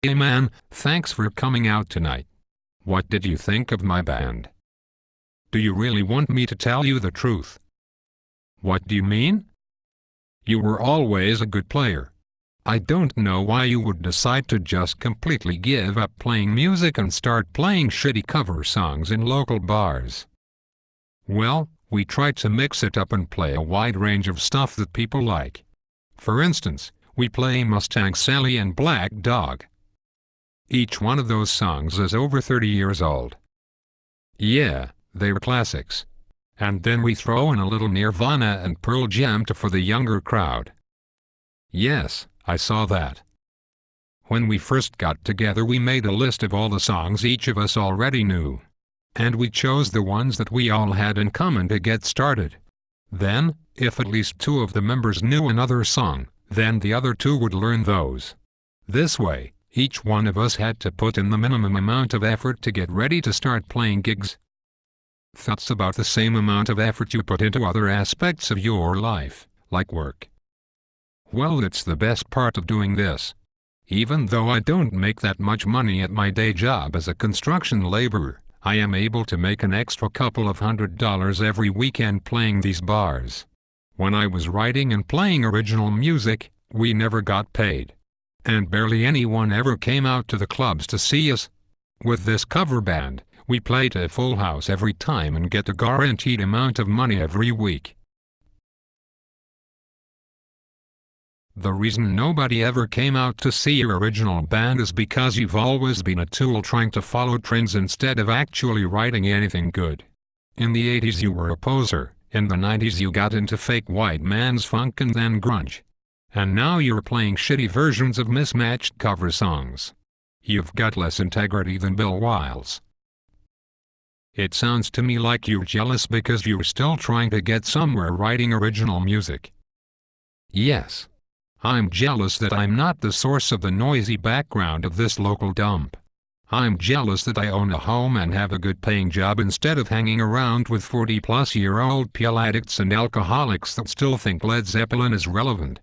Hey man, thanks for coming out tonight. What did you think of my band? Do you really want me to tell you the truth? What do you mean? You were always a good player. I don't know why you would decide to just completely give up playing music and start playing shitty cover songs in local bars. Well, we tried to mix it up and play a wide range of stuff that people like. For instance, we play Mustang Sally and Black Dog. Each one of those songs is over 30 years old. Yeah, they're classics. And then we throw in a little Nirvana and Pearl Jam for the younger crowd. Yes, I saw that. When we first got together we made a list of all the songs each of us already knew. And we chose the ones that we all had in common to get started. Then, if at least two of the members knew another song, then the other two would learn those. This way, each one of us had to put in the minimum amount of effort to get ready to start playing gigs. That's about the same amount of effort you put into other aspects of your life, like work. Well, it's the best part of doing this. Even though I don't make that much money at my day job as a construction laborer, I am able to make an extra couple of $100 every weekend playing these bars. When I was writing and playing original music, we never got paid. And barely anyone ever came out to the clubs to see us. With this cover band, we play to a full house every time and get a guaranteed amount of money every week. The reason nobody ever came out to see your original band is because you've always been a tool trying to follow trends instead of actually writing anything good. In the 80s you were a poser, in the 90s you got into fake white man's funk and then grunge. And now you're playing shitty versions of mismatched cover songs. You've got less integrity than Bill Wiles. It sounds to me like you're jealous because you're still trying to get somewhere writing original music. Yes. I'm jealous that I'm not the source of the noisy background of this local dump. I'm jealous that I own a home and have a good paying job instead of hanging around with 40-plus-year-old pill addicts and alcoholics that still think Led Zeppelin is relevant.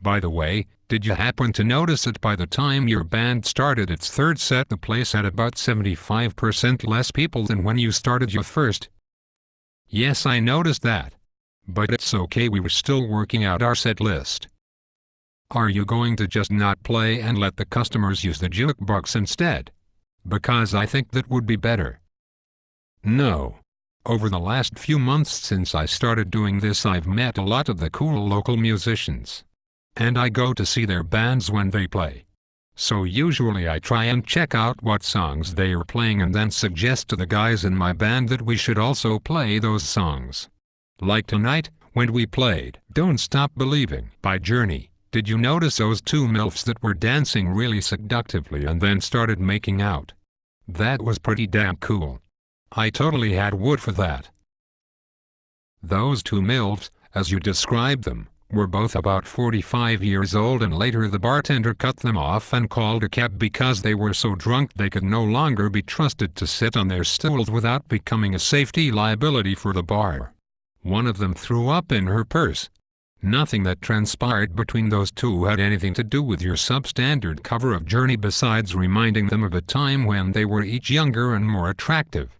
By the way, did you happen to notice that by the time your band started its third set the place had about 75% less people than when you started your first? Yes, I noticed that. But it's okay, we were still working out our set list. Are you going to just not play and let the customers use the jukebox instead? Because I think that would be better. No. Over the last few months since I started doing this I've met a lot of the cool local musicians. And I go to see their bands when they play. So usually I try and check out what songs they are playing and then suggest to the guys in my band that we should also play those songs. Like tonight, when we played Don't Stop Believing by Journey. Did you notice those two MILFs that were dancing really seductively and then started making out? That was pretty damn cool. I totally had wood for that. Those two MILFs, as you described them, were both about 45 years old, and later the bartender cut them off and called a cab because they were so drunk they could no longer be trusted to sit on their stools without becoming a safety liability for the bar. One of them threw up in her purse. Nothing that transpired between those two had anything to do with your substandard cover of Journey besides reminding them of a time when they were each younger and more attractive.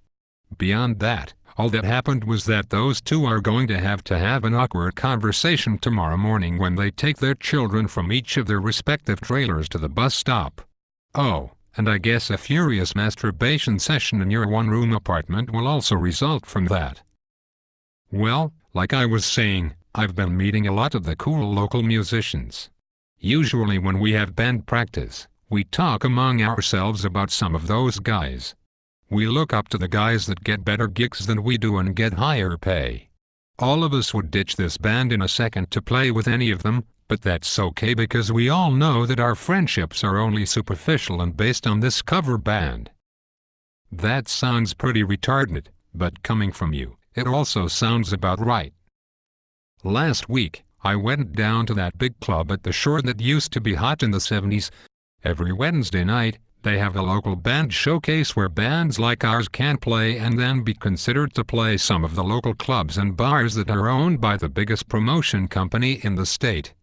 Beyond that, all that happened was that those two are going to have an awkward conversation tomorrow morning when they take their children from each of their respective trailers to the bus stop. Oh, and I guess a furious masturbation session in your one-room apartment will also result from that. Well, like I was saying, I've been meeting a lot of the cool local musicians. Usually when we have band practice, we talk among ourselves about some of those guys. We look up to the guys that get better gigs than we do and get higher pay. All of us would ditch this band in a second to play with any of them, but that's okay because we all know that our friendships are only superficial and based on this cover band. That sounds pretty retarded, but coming from you, it also sounds about right. Last week, I went down to that big club at the shore that used to be hot in the 70s. Every Wednesday night, they have a local band showcase where bands like ours can play and then be considered to play some of the local clubs and bars that are owned by the biggest promotion company in the state.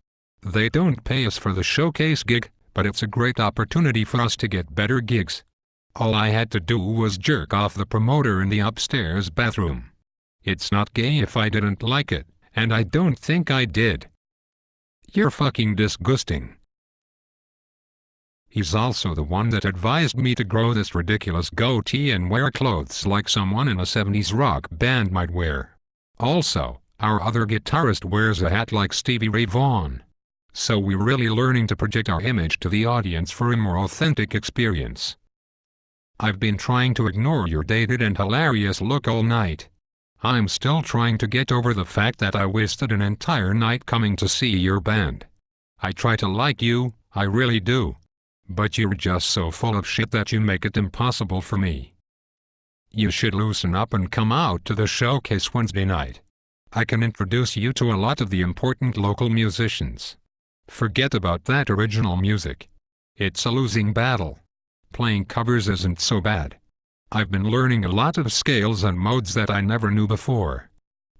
They don't pay us for the showcase gig, but it's a great opportunity for us to get better gigs. All I had to do was jerk off the promoter in the upstairs bathroom. It's not gay if I didn't like it, and I don't think I did. You're fucking disgusting. He's also the one that advised me to grow this ridiculous goatee and wear clothes like someone in a 70s rock band might wear. Also, our other guitarist wears a hat like Stevie Ray Vaughan. So we're really learning to project our image to the audience for a more authentic experience. I've been trying to ignore your dated and hilarious look all night. I'm still trying to get over the fact that I wasted an entire night coming to see your band. I try to like you, I really do. But you're just so full of shit that you make it impossible for me. You should loosen up and come out to the showcase Wednesday night. I can introduce you to a lot of the important local musicians. Forget about that original music. It's a losing battle. Playing covers isn't so bad. I've been learning a lot of scales and modes that I never knew before.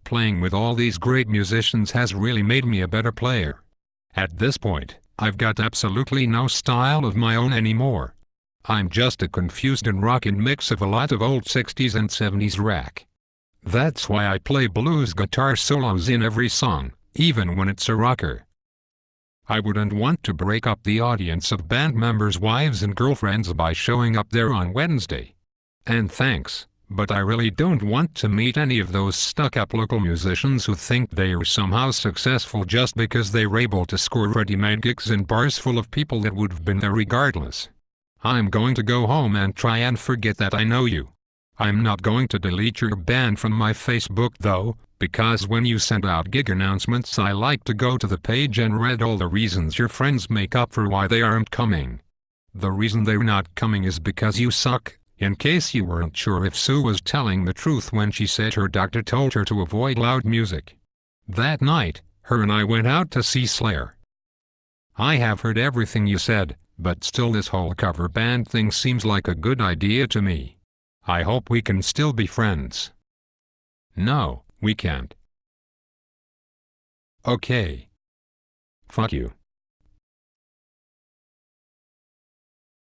Playing with all these great musicians has really made me a better player. At this point, I've got absolutely no style of my own anymore. I'm just a confused and rockin' mix of a lot of old 60s and 70s rock. That's why I play blues guitar solos in every song, even when it's a rocker. I wouldn't want to break up the audience of band members' wives and girlfriends by showing up there on Wednesday. And thanks, but I really don't want to meet any of those stuck-up local musicians who think they are somehow successful just because they were able to score ready-made gigs in bars full of people that would have been there regardless. I'm going to go home and try and forget that I know you. I'm not going to delete your band from my Facebook though, because when you send out gig announcements I like to go to the page and read all the reasons your friends make up for why they aren't coming. The reason they're not coming is because you suck, in case you weren't sure if Sue was telling the truth when she said her doctor told her to avoid loud music. That night, her and I went out to see Slayer. I have heard everything you said, but still this whole cover band thing seems like a good idea to me. I hope we can still be friends. No, we can't. Okay. Fuck you.